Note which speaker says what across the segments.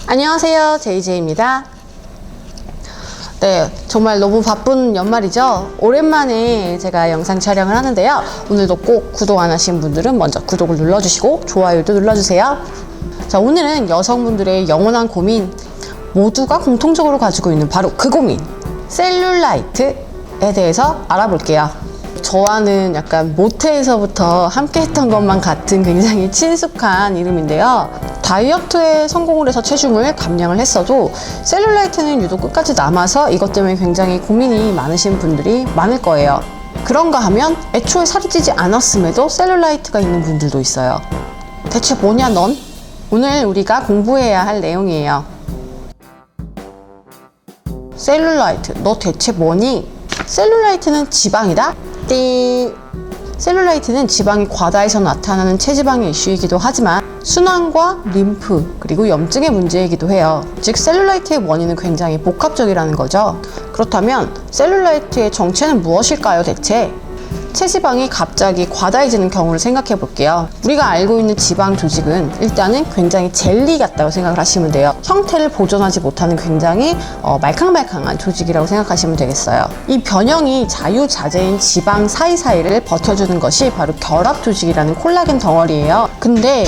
Speaker 1: 안녕하세요, JJ입니다. 네, 정말 너무 바쁜 연말이죠. 오랜만에 제가 영상 촬영을 하는데요. 오늘도 꼭 구독 안 하신 분들은 먼저 구독을 눌러주시고 좋아요도 눌러주세요. 자, 오늘은 여성분들의 영원한 고민, 모두가 공통적으로 가지고 있는 바로 그 고민, 셀룰라이트에 대해서 알아볼게요. 저와는 약간 모태에서부터 함께 했던 것만 같은 굉장히 친숙한 이름인데요. 다이어트에 성공을 해서 체중을 감량을 했어도 셀룰라이트는 유독 끝까지 남아서 이것 때문에 굉장히 고민이 많으신 분들이 많을 거예요. 그런가 하면 애초에 살이 찌지 않았음에도 셀룰라이트가 있는 분들도 있어요. 대체 뭐냐 넌? 오늘 우리가 공부해야 할 내용이에요. 셀룰라이트, 너 대체 뭐니? 셀룰라이트는 지방이다? 띵! 셀룰라이트는 지방이 과다해서 나타나는 체지방의 이슈이기도 하지만 순환과 림프 그리고 염증의 문제이기도 해요. 즉 셀룰라이트의 원인은 굉장히 복합적이라는 거죠. 그렇다면 셀룰라이트의 정체는 무엇일까요 대체? 체지방이 갑자기 과다해지는 경우를 생각해 볼게요. 우리가 알고 있는 지방 조직은 일단은 굉장히 젤리 같다고 생각을 하시면 돼요. 형태를 보존하지 못하는 굉장히 말캉말캉한 조직이라고 생각하시면 되겠어요. 이 변형이 자유자재인 지방 사이사이를 버텨주는 것이 바로 결합 조직이라는 콜라겐 덩어리예요. 근데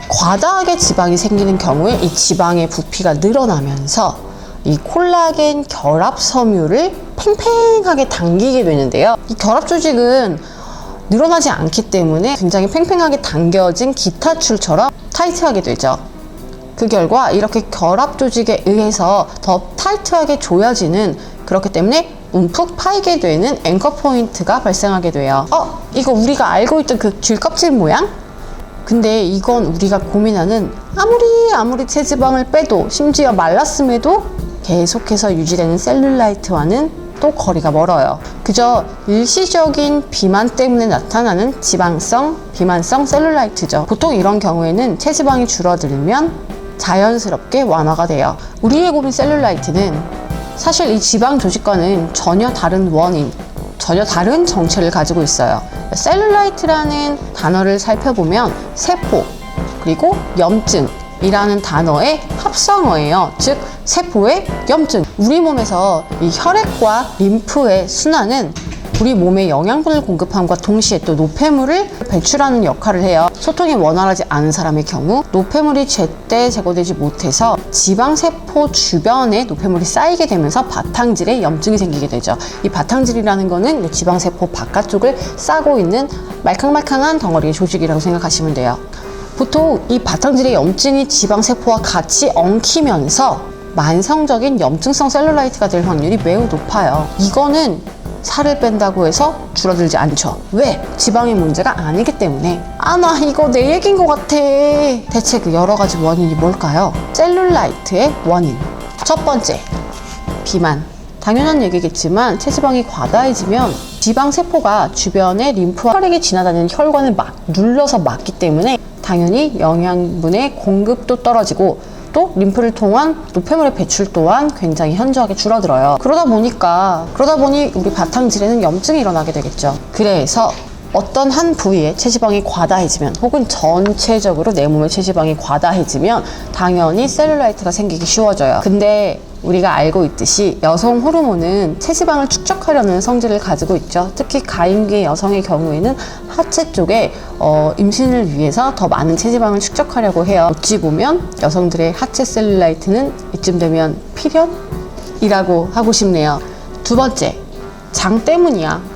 Speaker 1: 과다하게 지방이 생기는 경우에 이 지방의 부피가 늘어나면서 이 콜라겐 결합 섬유를 팽팽하게 당기게 되는데요. 이 결합 조직은 늘어나지 않기 때문에 굉장히 팽팽하게 당겨진 기타줄처럼 타이트하게 되죠. 그 결과 이렇게 결합 조직에 의해서 더 타이트하게 조여지는, 그렇기 때문에 움푹 파이게 되는 앵커 포인트가 발생하게 돼요. 이거 우리가 알고 있던 그 귤껍질 모양? 근데 이건 우리가 고민하는 아무리 체지방을 빼도 심지어 말랐음에도 계속해서 유지되는 셀룰라이트와는 또 거리가 멀어요. 그저 일시적인 비만 때문에 나타나는 지방성, 비만성 셀룰라이트죠. 보통 이런 경우에는 체지방이 줄어들면 자연스럽게 완화가 돼요. 우리의 고민 셀룰라이트는 사실 이 지방 조직과는 전혀 다른 원인, 전혀 다른 정체를 가지고 있어요. 셀룰라이트라는 단어를 살펴보면 세포, 그리고 염증 이라는 단어의 합성어예요. 즉 세포의 염증. 우리 몸에서 이 혈액과 림프의 순환은 우리 몸에 영양분을 공급함과 동시에 또 노폐물을 배출하는 역할을 해요. 소통이 원활하지 않은 사람의 경우 노폐물이 제때 제거되지 못해서 지방세포 주변에 노폐물이 쌓이게 되면서 바탕질에 염증이 생기게 되죠. 이 바탕질이라는 거는 지방세포 바깥쪽을 싸고 있는 말캉말캉한 덩어리의 조직이라고 생각하시면 돼요. 보통 이 바탕질의 염증이 지방세포와 같이 엉키면서 만성적인 염증성 셀룰라이트가 될 확률이 매우 높아요. 이거는 살을 뺀다고 해서 줄어들지 않죠. 왜? 지방의 문제가 아니기 때문에. 나 이거 내 얘기인 것 같아. 대체 그 여러 가지 원인이 뭘까요? 셀룰라이트의 원인. 첫 번째, 비만. 당연한 얘기겠지만 체지방이 과다해지면 지방세포가 주변의 림프와 혈액이 지나다니는 혈관을 눌러서 막기 때문에 당연히 영양분의 공급도 떨어지고 또 림프를 통한 노폐물의 배출 또한 굉장히 현저하게 줄어들어요. 그러다 보니 우리 바탕질에는 염증이 일어나게 되겠죠. 그래서 어떤 한 부위에 체지방이 과다해지면 혹은 전체적으로 내 몸의 체지방이 과다해지면 당연히 셀룰라이트가 생기기 쉬워져요. 근데 우리가 알고 있듯이 여성 호르몬은 체지방을 축적하려는 성질을 가지고 있죠. 특히 가임기 여성의 경우에는 하체 쪽에 임신을 위해서 더 많은 체지방을 축적하려고 해요. 어찌 보면 여성들의 하체 셀룰라이트는 이쯤 되면 필연이라고 하고 싶네요. 두 번째, 장 때문이야.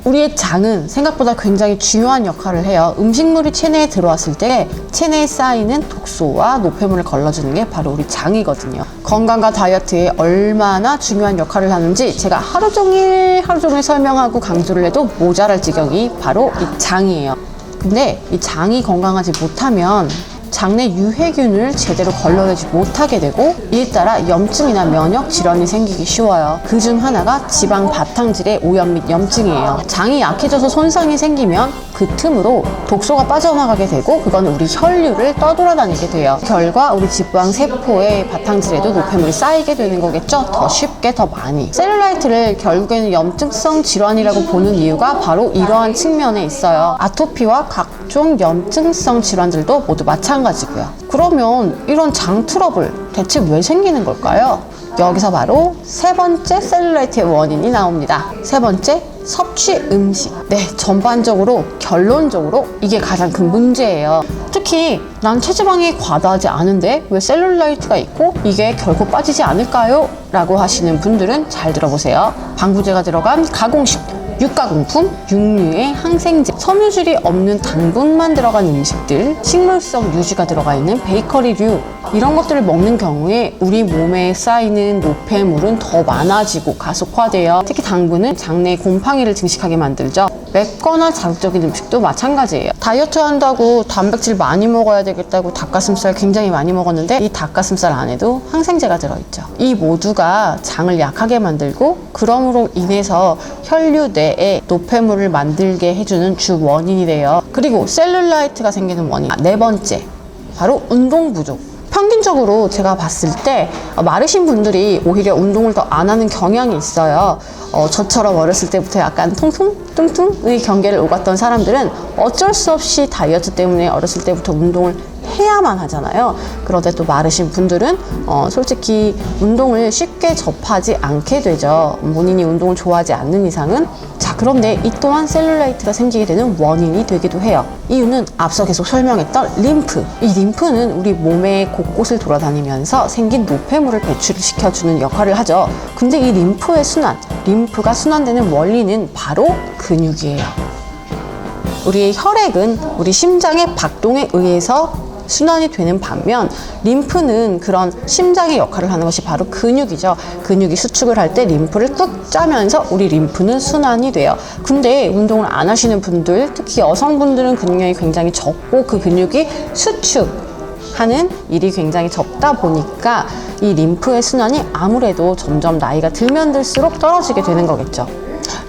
Speaker 1: 우리의 장은 생각보다 굉장히 중요한 역할을 해요. 음식물이 체내에 들어왔을 때 체내에 쌓이는 독소와 노폐물을 걸러주는 게 바로 우리 장이거든요. 건강과 다이어트에 얼마나 중요한 역할을 하는지 제가 하루 종일 설명하고 강조를 해도 모자랄 지경이 바로 이 장이에요. 근데 이 장이 건강하지 못하면 장내 유해균을 제대로 걸러내지 못하게 되고 이에 따라 염증이나 면역 질환이 생기기 쉬워요. 그중 하나가 지방 바탕질의 오염 및 염증이에요. 장이 약해져서 손상이 생기면 그 틈으로 독소가 빠져나가게 되고 그건 우리 혈류를 떠돌아다니게 돼요. 결과 우리 지방 세포의 바탕질에도 노폐물이 쌓이게 되는 거겠죠. 더 쉽게 더 많이. 셀룰라이트를 결국에는 염증성 질환이라고 보는 이유가 바로 이러한 측면에 있어요. 아토피와 각종 염증성 질환들도 모두 마찬가지예요. 마찬가지고요. 그러면 이런 장 트러블 대체 왜 생기는 걸까요? 여기서 바로 세 번째 셀룰라이트의 원인이 나옵니다. 세 번째, 섭취 음식. 네, 전반적으로 결론적으로 이게 가장 큰 문제예요. 특히 난 체지방이 과다하지 않은데 왜 셀룰라이트가 있고 이게 결코 빠지지 않을까요? 라고 하시는 분들은 잘 들어보세요. 방부제가 들어간 가공식품, 육가공품, 육류의 항생제, 섬유질이 없는 당분만 들어간 음식들, 식물성 유지가 들어가 있는 베이커리류, 이런 것들을 먹는 경우에 우리 몸에 쌓이는 노폐물은 더 많아지고 가속화돼요. 특히 당분은 장내 곰팡이를 증식하게 만들죠. 맵거나 자극적인 음식도 마찬가지예요. 다이어트 한다고 단백질 많이 먹어야 되겠다고 닭가슴살 굉장히 많이 먹었는데 이 닭가슴살 안에도 항생제가 들어있죠. 이 모두가 장을 약하게 만들고 그러므로 인해서 혈류 내에 노폐물을 만들게 해주는 주 원인이 돼요. 그리고 셀룰라이트가 생기는 원인, 네 번째, 바로 운동 부족. 평균적으로 제가 봤을 때 마르신 분들이 오히려 운동을 더 안 하는 경향이 있어요. 저처럼 어렸을 때부터 약간 통통 뚱뚱의 경계를 오갔던 사람들은 어쩔 수 없이 다이어트 때문에 어렸을 때부터 운동을 해야만 하잖아요. 그런데 또 마르신 분들은 솔직히 운동을 쉽게 접하지 않게 되죠. 본인이 운동을 좋아하지 않는 이상은. 자, 그런데 이 또한 셀룰라이트가 생기게 되는 원인이 되기도 해요. 이유는 앞서 계속 설명했던 림프. 이 림프는 우리 몸의 곳곳을 돌아다니면서 생긴 노폐물을 배출시켜주는 역할을 하죠. 근데 이 림프의 순환, 림프가 순환되는 원리는 바로 근육이에요. 우리의 혈액은 우리 심장의 박동에 의해서 순환이 되는 반면 림프는 그런 심장의 역할을 하는 것이 바로 근육이죠. 근육이 수축을 할 때 림프를 꾹 짜면서 우리 림프는 순환이 돼요. 근데 운동을 안 하시는 분들, 특히 여성분들은 근육량이 굉장히 적고 그 근육이 수축하는 일이 굉장히 적다 보니까 이 림프의 순환이 아무래도 점점 나이가 들면 들수록 떨어지게 되는 거겠죠.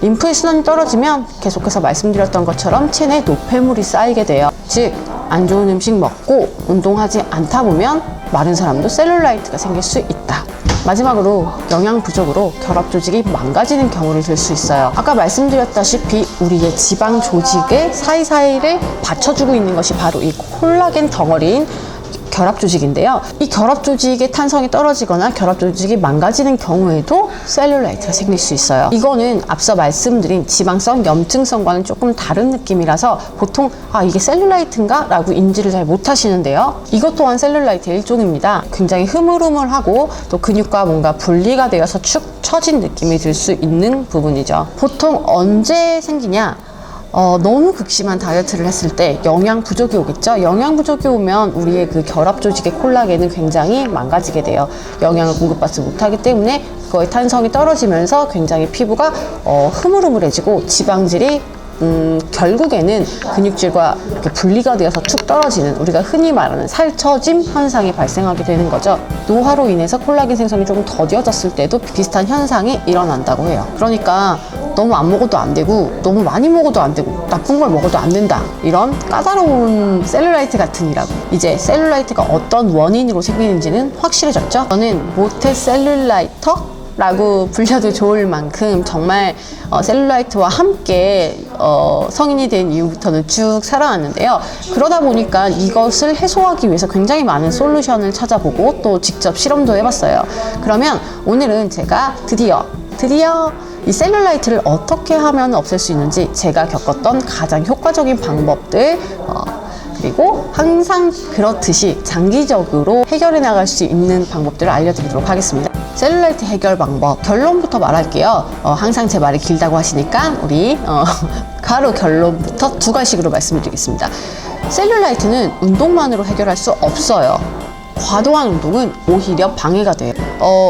Speaker 1: 림프의 순환이 떨어지면 계속해서 말씀드렸던 것처럼 체내에 노폐물이 쌓이게 돼요. 즉, 안 좋은 음식 먹고 운동하지 않다 보면 마른 사람도 셀룰라이트가 생길 수 있다. 마지막으로 영양 부족으로 결합 조직이 망가지는 경우를 들 수 있어요. 아까 말씀드렸다시피 우리의 지방 조직의 사이사이를 받쳐주고 있는 것이 바로 이 콜라겐 덩어리인 결합 조직인데요. 이 결합 조직의 탄성이 떨어지거나 결합 조직이 망가지는 경우에도 셀룰라이트가 생길 수 있어요. 이거는 앞서 말씀드린 지방성 염증성과는 조금 다른 느낌이라서 보통 이게 셀룰라이트인가? 라고 인지를 잘 못하시는데요. 이것 또한 셀룰라이트의 일종입니다. 굉장히 흐물흐물하고 또 근육과 뭔가 분리가 되어서 축 처진 느낌이 들 수 있는 부분이죠. 보통 언제 생기냐? 너무 극심한 다이어트를 했을 때 영양 부족이 오겠죠. 영양 부족이 오면 우리의 그 결합 조직의 콜라겐은 굉장히 망가지게 돼요. 영양을 공급받지 못하기 때문에 그거의 탄성이 떨어지면서 굉장히 피부가 흐물흐물해지고 지방질이 결국에는 근육질과 이렇게 분리가 되어서 툭 떨어지는, 우리가 흔히 말하는 살처짐 현상이 발생하게 되는 거죠. 노화로 인해서 콜라겐 생성이 조금 더뎌졌을 때도 비슷한 현상이 일어난다고 해요. 그러니까 너무 안 먹어도 안 되고 너무 많이 먹어도 안 되고 나쁜 걸 먹어도 안 된다, 이런 까다로운 셀룰라이트 같은 이라고. 이제 셀룰라이트가 어떤 원인으로 생기는지는 확실해졌죠. 저는 모태 셀룰라이터 라고 불려도 좋을 만큼 정말 셀룰라이트와 함께 성인이 된 이후부터는 쭉 살아왔는데요. 그러다 보니까 이것을 해소하기 위해서 굉장히 많은 솔루션을 찾아보고 또 직접 실험도 해봤어요. 그러면 오늘은 제가 드디어 이 셀룰라이트를 어떻게 하면 없앨 수 있는지, 제가 겪었던 가장 효과적인 방법들, 그리고 항상 그렇듯이 장기적으로 해결해 나갈 수 있는 방법들을 알려드리도록 하겠습니다. 셀룰라이트 해결 방법, 결론부터 말할게요. 항상 제 말이 길다고 하시니까 우리 바로 결론부터 두 가지식으로 말씀드리겠습니다. 셀룰라이트는 운동만으로 해결할 수 없어요. 과도한 운동은 오히려 방해가 돼요.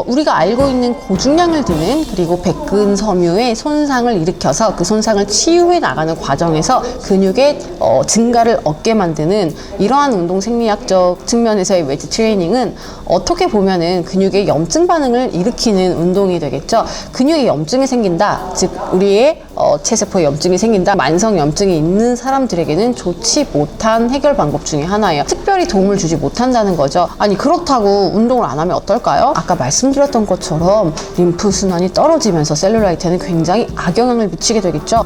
Speaker 1: 우리가 알고 있는 고중량을 드는, 그리고 백근 섬유의 손상을 일으켜서 그 손상을 치유해 나가는 과정에서 근육의 증가를 얻게 만드는 이러한 운동 생리학적 측면에서의 웨이트 트레이닝은 어떻게 보면은 근육의 염증 반응을 일으키는 운동이 되겠죠. 근육에 염증이 생긴다, 즉 우리의 체세포에 염증이 생긴다, 만성 염증이 있는 사람들에게는 좋지 못한 해결 방법 중에 하나예요. 특별히 도움을 주지 못한다는 거죠. 아니, 그렇다고 운동을 안 하면 어떨까요? 아까 말씀드렸던 것처럼 림프 순환이 떨어지면서 셀룰라이트에는 굉장히 악영향을 미치게 되겠죠.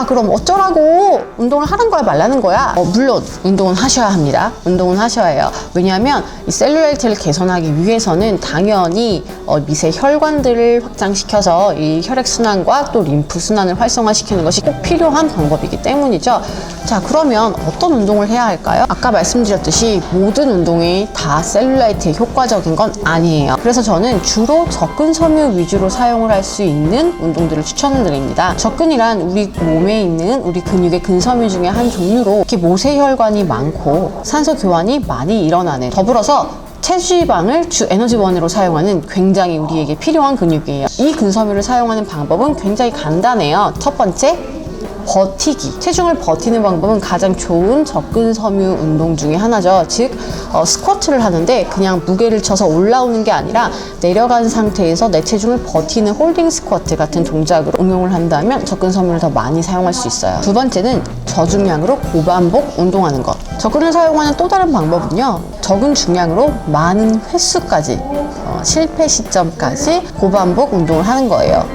Speaker 1: 그럼 어쩌라고? 운동을 하는 거야 말라는 거야? 물론 운동은 하셔야 합니다. 운동은 하셔야 해요. 왜냐하면 이 셀룰라이트를 개선하기 위해서는 당연히 미세 혈관들을 확장시켜서 이 혈액순환과 또 림프순환을 활성화시키는 것이 꼭 필요한 방법이기 때문이죠. 자, 그러면 어떤 운동을 해야 할까요? 아까 말씀드렸듯이 모든 운동이 다 셀룰라이트에 효과적인 건 아니에요. 그래서 저는 주로 접근 섬유 위주로 사용을 할 수 있는 운동들을 추천을 드립니다. 접근이란 우리 몸에 있는 우리 근육의 근섬유 중에 한 종류로 이렇게 모세혈관이 많고 산소 교환이 많이 일어나는, 더불어서 체지방을 주 에너지원으로 사용하는 굉장히 우리에게 필요한 근육이에요. 이 근섬유를 사용하는 방법은 굉장히 간단해요. 첫 번째, 버티기. 체중을 버티는 방법은 가장 좋은 접근 섬유 운동 중에 하나죠. 즉 스쿼트를 하는데 그냥 무게를 쳐서 올라오는 게 아니라 내려간 상태에서 내 체중을 버티는 홀딩 스쿼트 같은 동작으로 응용을 한다면 접근 섬유를 더 많이 사용할 수 있어요. 두 번째는 저중량으로 고반복 운동하는 것. 접근을 사용하는 또 다른 방법은요, 적은 중량으로 많은 횟수까지 실패 시점까지 고반복 운동을 하는 거예요.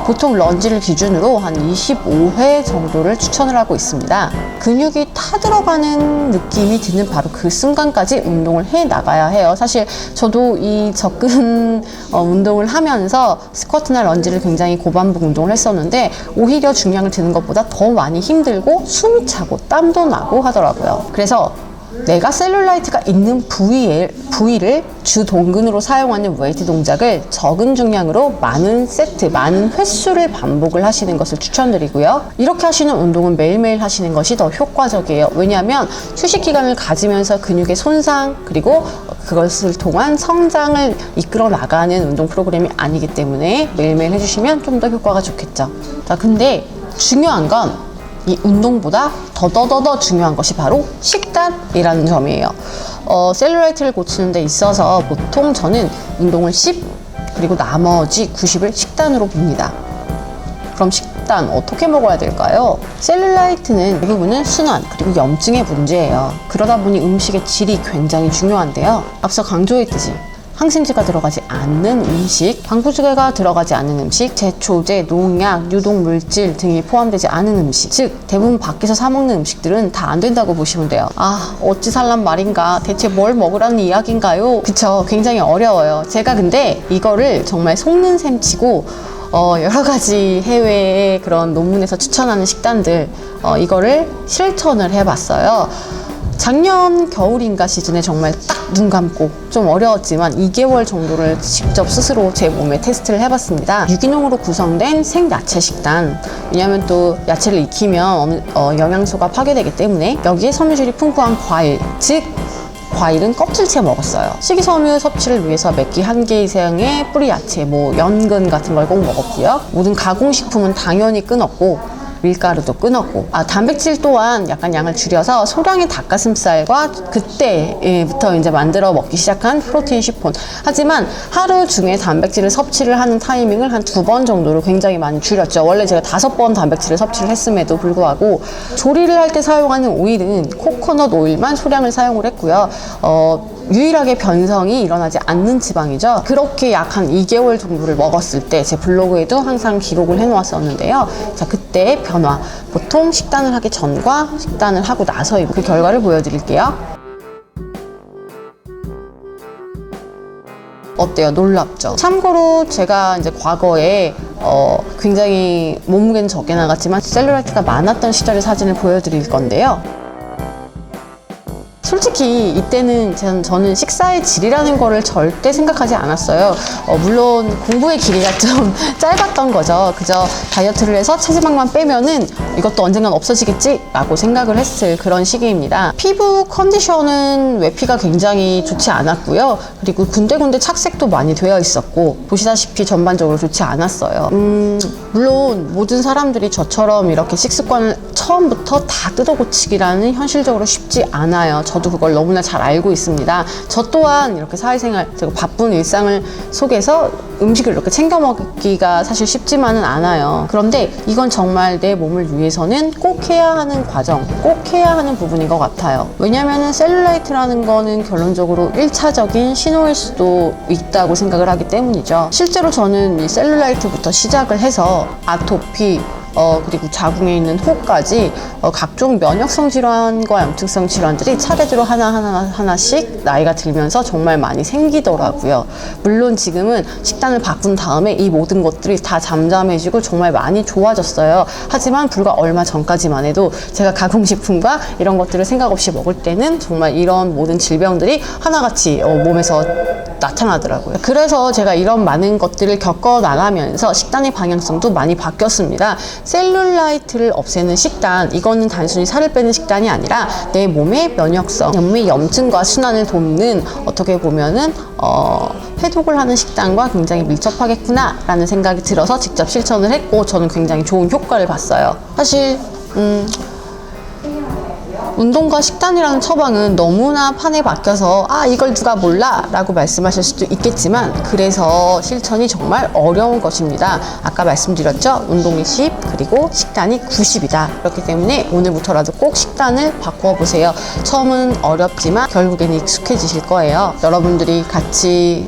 Speaker 1: 보통 런지를 기준으로 한 25회 정도를 추천을 하고 있습니다. 근육이 타들어가는 느낌이 드는 바로 그 순간까지 운동을 해 나가야 해요. 사실 저도 이 접근 운동을 하면서 스쿼트나 런지를 굉장히 고반복 운동을 했었는데 오히려 중량을 드는 것보다 더 많이 힘들고 숨이 차고 땀도 나고 하더라고요. 그래서 내가 셀룰라이트가 있는 부위를 주 동근으로 사용하는 웨이트 동작을 적은 중량으로 많은 세트, 많은 횟수를 반복을 하시는 것을 추천드리고요. 이렇게 하시는 운동은 매일매일 하시는 것이 더 효과적이에요. 왜냐하면 휴식 기간을 가지면서 근육의 손상, 그리고 그것을 통한 성장을 이끌어 나가는 운동 프로그램이 아니기 때문에 매일매일 해주시면 좀 더 효과가 좋겠죠. 자, 근데 중요한 건 이 운동보다 더 중요한 것이 바로 식단이라는 점이에요. 셀룰라이트를 고치는 데 있어서 보통 저는 운동을 10, 그리고 나머지 90을 식단으로 봅니다. 그럼 식단 어떻게 먹어야 될까요? 셀룰라이트는 대부분은 순환 그리고 염증의 문제예요. 그러다 보니 음식의 질이 굉장히 중요한데요. 앞서 강조했듯이 항생제가 들어가지 않는 음식, 방부제가 들어가지 않는 음식, 제초제, 농약, 유독물질 등이 포함되지 않은 음식, 즉 대부분 밖에서 사 먹는 음식들은 다 안 된다고 보시면 돼요. 어찌 살란 말인가, 대체 뭘 먹으라는 이야기인가요? 그쵸, 굉장히 어려워요. 제가 근데 이거를 정말 속는 셈 치고 여러 가지 해외의 그런 논문에서 추천하는 식단들, 이거를 실천을 해봤어요. 작년 겨울인가 시즌에 정말 딱 눈 감고 좀 어려웠지만 2개월 정도를 직접 스스로 제 몸에 테스트를 해봤습니다. 유기농으로 구성된 생야채 식단. 왜냐하면 또 야채를 익히면 영양소가 파괴되기 때문에 여기에 섬유질이 풍부한 과일, 즉 과일은 껍질째 먹었어요. 식이섬유 섭취를 위해서 몇 끼 1개 이상의 뿌리 야채, 연근 같은 걸 꼭 먹었고요. 모든 가공식품은 당연히 끊었고 밀가루도 끊었고, 단백질 또한 약간 양을 줄여서 소량의 닭가슴살과 그때부터 이제 만들어 먹기 시작한 프로테인 시폰. 하지만 하루 중에 단백질을 섭취를 하는 타이밍을 한 2번 정도로 굉장히 많이 줄였죠. 원래 제가 5번 단백질을 섭취를 했음에도 불구하고 조리를 할 때 사용하는 오일은 코코넛 오일만 소량을 사용을 했고요. 유일하게 변성이 일어나지 않는 지방이죠. 그렇게 약 한 2개월 정도를 먹었을 때 제 블로그에도 항상 기록을 해놓았었는데요. 자, 그때 변화, 보통 식단을 하기 전과 식단을 하고 나서의 그 결과를 보여드릴게요. 어때요? 놀랍죠? 참고로 제가 이제 과거에 굉장히 몸무게는 적게 나갔지만 셀룰라이트가 많았던 시절의 사진을 보여드릴 건데요. 솔직히 이때는 저는 식사의 질이라는 거를 절대 생각하지 않았어요. 물론 공부의 길이가 좀 짧았던 거죠. 그저 다이어트를 해서 체지방만 빼면은 이것도 언젠간 없어지겠지? 라고 생각을 했을 그런 시기입니다. 피부 컨디션은 외피가 굉장히 좋지 않았고요. 그리고 군데군데 착색도 많이 되어 있었고, 보시다시피 전반적으로 좋지 않았어요. 물론 모든 사람들이 저처럼 이렇게 식습관을 처음부터 다 뜯어고치기라는 현실적으로 쉽지 않아요. 저도 그걸 너무나 잘 알고 있습니다. 저 또한 이렇게 사회생활, 바쁜 일상을 속에서 음식을 이렇게 챙겨 먹기가 사실 쉽지만은 않아요. 그런데 이건 정말 내 몸을 위해서는 꼭 해야 하는 과정, 꼭 해야 하는 부분인 것 같아요. 왜냐면은 셀룰라이트라는 거는 결론적으로 1차적인 신호일 수도 있다고 생각을 하기 때문이죠. 실제로 저는 이 셀룰라이트부터 시작을 해서 아토피, 그리고 자궁에 있는 혹까지 각종 면역성 질환과 염증성 질환들이 차례대로 하나씩 나이가 들면서 정말 많이 생기더라고요. 물론 지금은 식단을 바꾼 다음에 이 모든 것들이 다 잠잠해지고 정말 많이 좋아졌어요. 하지만 불과 얼마 전까지만 해도 제가 가공식품과 이런 것들을 생각 없이 먹을 때는 정말 이런 모든 질병들이 하나같이 몸에서 나타나더라고요. 그래서 제가 이런 많은 것들을 겪어 나가면서 식단의 방향성도 많이 바뀌었습니다. 셀룰라이트를 없애는 식단, 이거는 단순히 살을 빼는 식단이 아니라 내 몸의 면역성, 몸의 염증과 순환을 돕는, 어떻게 보면은 해독을 하는 식단과 굉장히 밀접하겠구나 라는 생각이 들어서 직접 실천을 했고, 저는 굉장히 좋은 효과를 봤어요. 사실 운동과 식단이라는 처방은 너무나 판에 박혀서 이걸 누가 몰라 라고 말씀하실 수도 있겠지만, 그래서 실천이 정말 어려운 것입니다. 아까 말씀드렸죠? 운동이 10 그리고 식단이 90이다. 그렇기 때문에 오늘부터라도 꼭 식단을 바꿔보세요. 처음은 어렵지만 결국엔 익숙해지실 거예요. 여러분들이 같이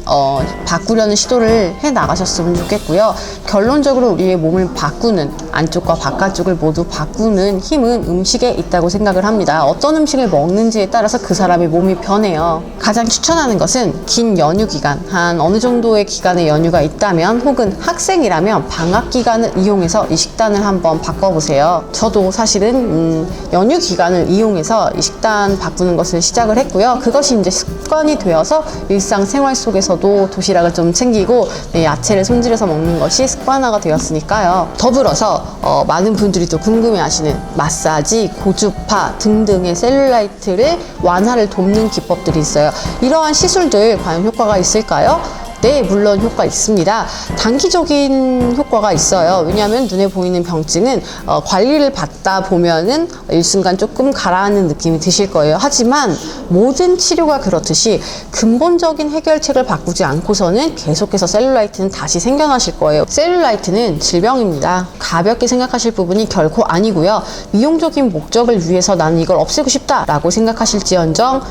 Speaker 1: 바꾸려는 시도를 해 나가셨으면 좋겠고요. 결론적으로 우리의 몸을 바꾸는, 안쪽과 바깥쪽을 모두 바꾸는 힘은 음식에 있다고 생각을 합니다. 어떤 음식을 먹는지에 따라서 그 사람의 몸이 변해요. 가장 추천하는 것은 긴 연휴 기간, 한 어느 정도의 기간의 연휴가 있다면, 혹은 학생이라면 방학 기간을 이용해서 이 식단을 한번 바꿔보세요. 저도 사실은 연휴 기간을 이용해서 이 식단 바꾸는 것을 시작을 했고요. 그것이 이제 습관이 되어서 일상생활 속에서도 도시락을 좀 챙기고 야채를 손질해서 먹는 것이 습관화가 되었으니까요. 더불어서 많은 분들이 또 궁금해하시는 마사지, 고주파 등등의 셀룰라이트를 완화를 돕는 기법들이 있어요. 이러한 시술들 과연 효과가 있을까요? 네, 물론 효과 있습니다. 단기적인 효과가 있어요. 왜냐하면 눈에 보이는 병증은 관리를 받다 보면은 일순간 조금 가라앉는 느낌이 드실 거예요. 하지만 모든 치료가 그렇듯이 근본적인 해결책을 바꾸지 않고서는 계속해서 셀룰라이트는 다시 생겨나실 거예요. 셀룰라이트는 질병입니다. 가볍게 생각하실 부분이 결코 아니고요. 미용적인 목적을 위해서 나는 이걸 없애고 싶다라고 생각하실지언정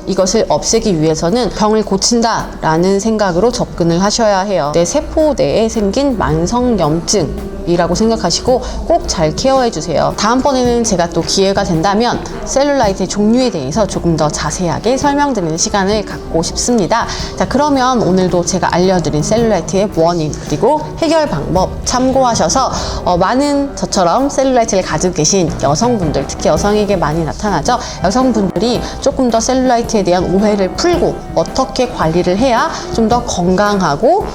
Speaker 1: 이것을 없애기 위해서는 병을 고친다라는 생각으로 접근을 하셔야 해요. 내 세포 내에 생긴 만성염증이라고 생각하시고 꼭 잘 케어해 주세요. 다음번에는 제가 또 기회가 된다면 셀룰라이트의 종류에 대해서 조금 더 자세하게 설명드리는 시간을 갖고 싶습니다. 자, 그러면 오늘도 제가 알려드린 셀룰라이트의 원인 그리고 해결 방법 참고하셔서 많은 저처럼 셀룰라이트를 가지고 계신 여성분들, 특히 여성에게 많이 나타나죠. 여성분들이 조금 더 셀룰라이트에 대한 오해를 풀고 어떻게 관리를 해야 좀 더 건강하고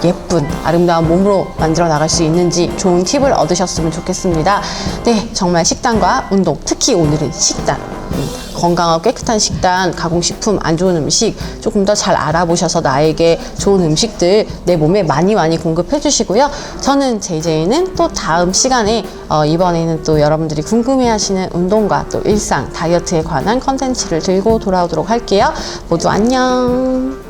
Speaker 1: 예쁜 아름다운 몸으로 만들어 나갈 수 있는지 좋은 팁을 얻으셨으면 좋겠습니다. 네, 정말 식단과 운동, 특히 오늘은 식단, 건강하고 깨끗한 식단, 가공식품, 안 좋은 음식 조금 더 잘 알아보셔서 나에게 좋은 음식들 내 몸에 많이 공급해 주시고요. 저는 JJ는 또 다음 시간에 이번에는 또 여러분들이 궁금해하시는 운동과 또 일상, 다이어트에 관한 컨텐츠를 들고 돌아오도록 할게요. 모두 안녕.